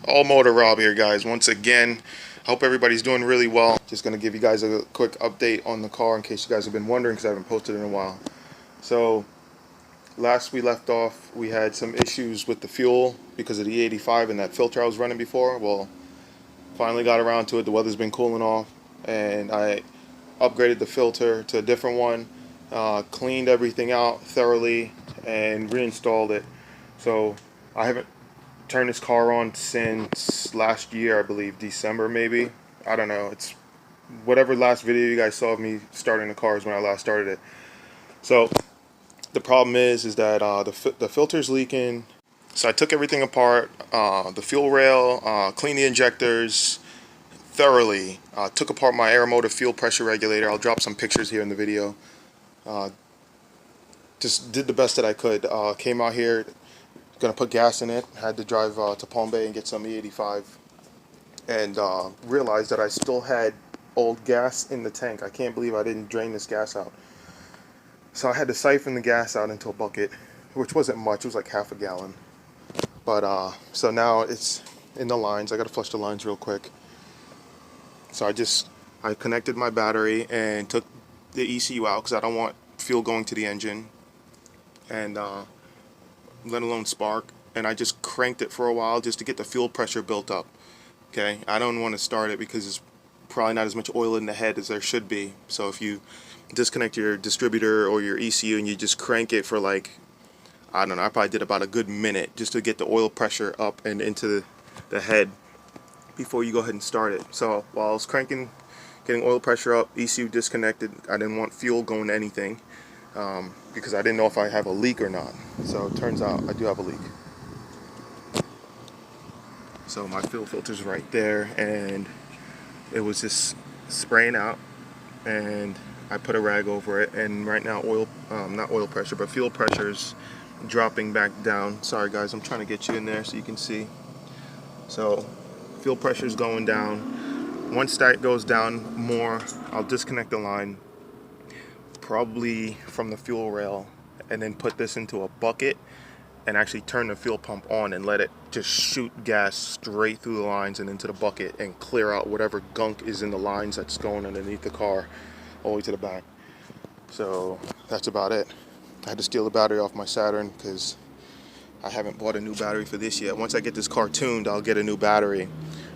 All Motor Rob here, guys. Once again, I hope everybody's doing really well. Just going to give you guys a quick update on the car in case you guys have been wondering, because I haven't posted in a while. So last we left off, we had some issues with the fuel because of the E85 and that filter I was running before. Well, finally got around to it. The weather's been cooling off, and I upgraded the filter to a different one, cleaned everything out thoroughly, and reinstalled it. So I haven't turned this car on since last year, I believe, December maybe. I don't know. It's whatever last video you guys saw of me starting the car is when I last started it. So the problem is that the filter's leaking. So I took everything apart, the fuel rail, cleaned the injectors thoroughly, took apart my air motor fuel pressure regulator. I'll drop some pictures here in the video. Just did the best that I could. Came out here, gonna put gas in it. Had to drive to Palm Bay and get some E85, and realized that I still had old gas in the tank. I can't believe I didn't drain this gas out. So I had to siphon the gas out into a bucket, which wasn't much. It was like half a gallon. But so now it's in the lines. I gotta flush the lines real quick. So I connected my battery and took the ECU out because I don't want fuel going to the engine, and let alone spark. And I just cranked it for a while just to get the fuel pressure built up. Okay, I don't want to start it because it's probably not as much oil in the head as there should be. So if you disconnect your distributor or your ECU and you just crank it for, like, I don't know, I probably did about a good minute just to get the oil pressure up and into the head before you go ahead and start it. So while I was cranking, getting oil pressure up, ECU disconnected, I didn't want fuel going to anything because I didn't know if I have a leak or not. So it turns out I do have a leak. So my fuel filter's right there, and it was just spraying out, and I put a rag over it, and right now not oil pressure, but fuel pressure's dropping back down. Sorry guys, I'm trying to get you in there so you can see. So fuel pressure's going down. Once that goes down more, I'll disconnect the line, probably from the fuel rail, and then put this into a bucket and actually turn the fuel pump on and let it just shoot gas straight through the lines and into the bucket and clear out whatever gunk is in the lines that's going underneath the car all the way to the back. So that's about it. I had to steal the battery off my Saturn because I haven't bought a new battery for this yet. Once I get this car tuned, I'll get a new battery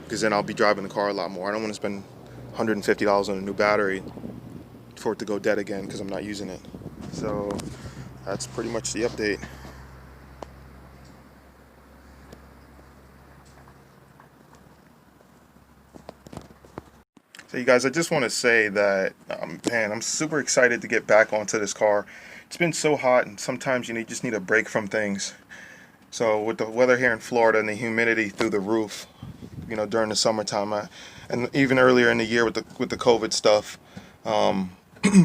because then I'll be driving the car a lot more. I don't want to spend $150 on a new battery for it to go dead again because I'm not using it. So that's pretty much the update. So you guys, I just want to say that, man, I'm super excited to get back onto this car. It's been so hot, and sometimes you just need a break from things. So with the weather here in Florida and the humidity through the roof, you know, during the summertime, and even earlier in the year with the COVID stuff,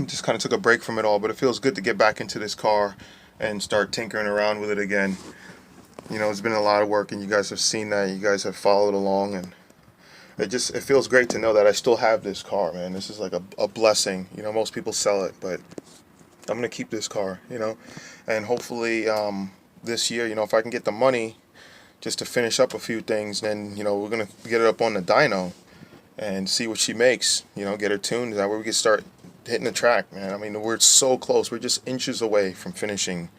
just kind of took a break from it all. But it feels good to get back into this car and start tinkering around with it again. You know, it's been a lot of work, and you guys have seen that. You guys have followed along, and it feels great to know that I still have this car, man. This is like a blessing. You know, most people sell it, but I'm gonna keep this car, you know, and hopefully this year, you know, if I can get the money just to finish up a few things, then, you know, we're gonna get it up on the dyno and see what she makes. You know, get her tuned. That way we can start hitting the track, man. I mean, we're so close. We're just inches away from finishing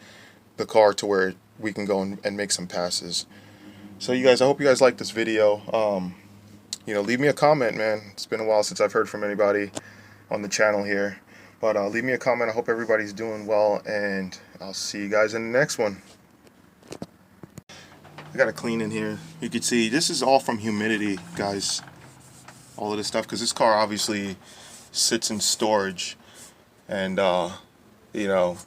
the car to where we can go and make some passes. So you guys, I hope you guys like this video. You know, leave me a comment, man. It's been a while since I've heard from anybody on the channel here. But leave me a comment. I hope everybody's doing well, and I'll see you guys in the next one. I got to clean in here. You can see this is all from humidity, guys. All of this stuff, because this car obviously sits in storage, and you know,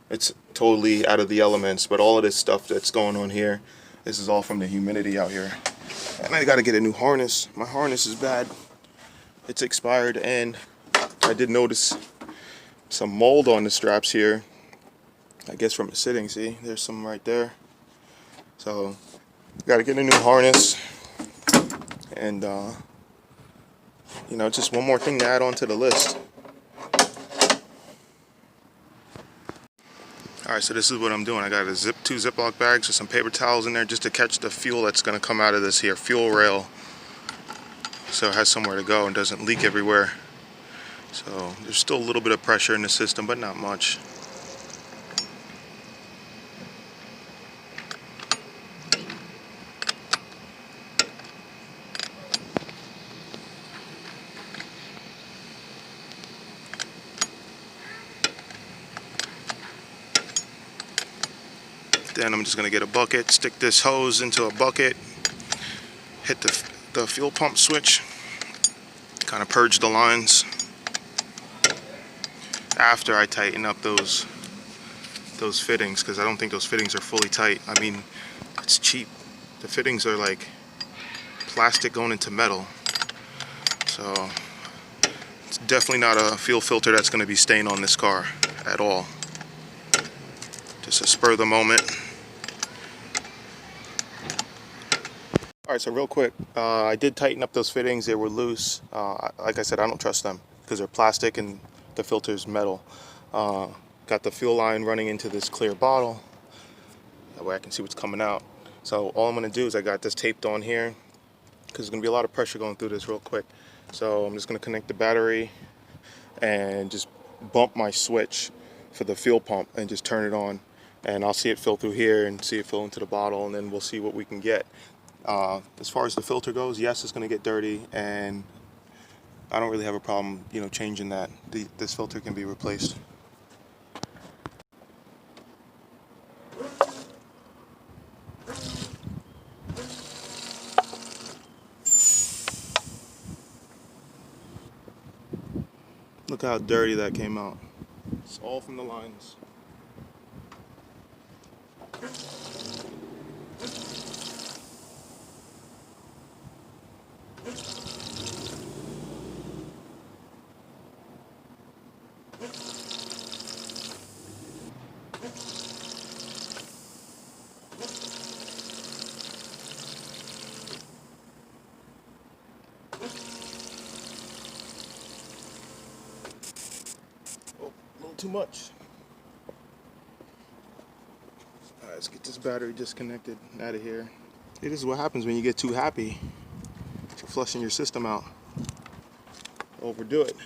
it's totally out of the elements. But all of this stuff that's going on here, this is all from the humidity out here. And I gotta get a new harness. My harness is bad. It's expired, and I did notice some mold on the straps here. I guess from the sitting, see? There's some right there. So, gotta get a new harness. And, you know, just one more thing to add on to the list. Alright, so this is what I'm doing. I got two Ziploc bags with some paper towels in there just to catch the fuel that's going to come out of this here fuel rail, so it has somewhere to go and doesn't leak everywhere. So there's still a little bit of pressure in the system, but not much. Then I'm just going to get a bucket, stick this hose into a bucket, hit the fuel pump switch, kind of purge the lines after I tighten up those fittings, because I don't think those fittings are fully tight. I mean, it's cheap. The fittings are like plastic going into metal, so it's definitely not a fuel filter that's going to be staying on this car at all. Just a spur of the moment. Alright, so real quick, I did tighten up those fittings. They were loose. Like I said, I don't trust them because they're plastic and the filter's metal. Got the fuel line running into this clear bottle. That way I can see what's coming out. So all I'm going to do is I got this taped on here because there's going to be a lot of pressure going through this real quick. So I'm just going to connect the battery and just bump my switch for the fuel pump and just turn it on. And I'll see it fill through here and see it fill into the bottle, and then we'll see what we can get. As far as the filter goes, yes, it's going to get dirty, and I don't really have a problem, changing that. This filter can be replaced. Look how dirty that came out. It's all from the lines. Oh, a little too much. Alright, let's get this battery disconnected out of here. This is what happens when you get too happy. You're flushing your system out. Overdo it.